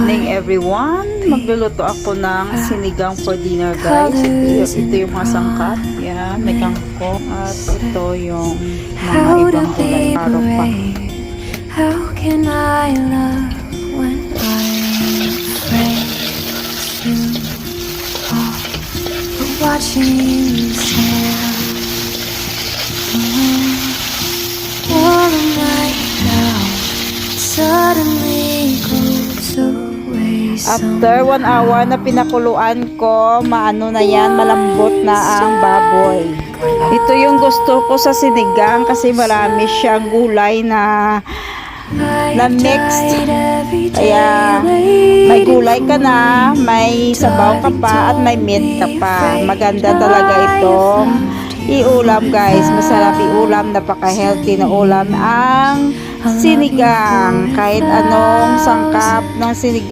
evening everyone. Magluluto ako ng sinigang for dinner guys. Ito yung mga sangkap. Yan, may kangkong at ito yung mga ibang gulay. Paro pa. How can I love when I'm afraid to fall? But watching you sail away, all of my doubt suddenly goes away. After 1 hour na pinakuluan ko, maano na yan, malambot na ang baboy. Ito yung gusto ko sa sinigang kasi marami siyang gulay na mixed. Kaya may gulay ka na, may sabaw ka pa at may meat ka pa. Maganda talaga itong iulam guys. Masarap iulam, napaka-healthy na ulam ang sinigang. Kahit anong sangkap ng sinigang.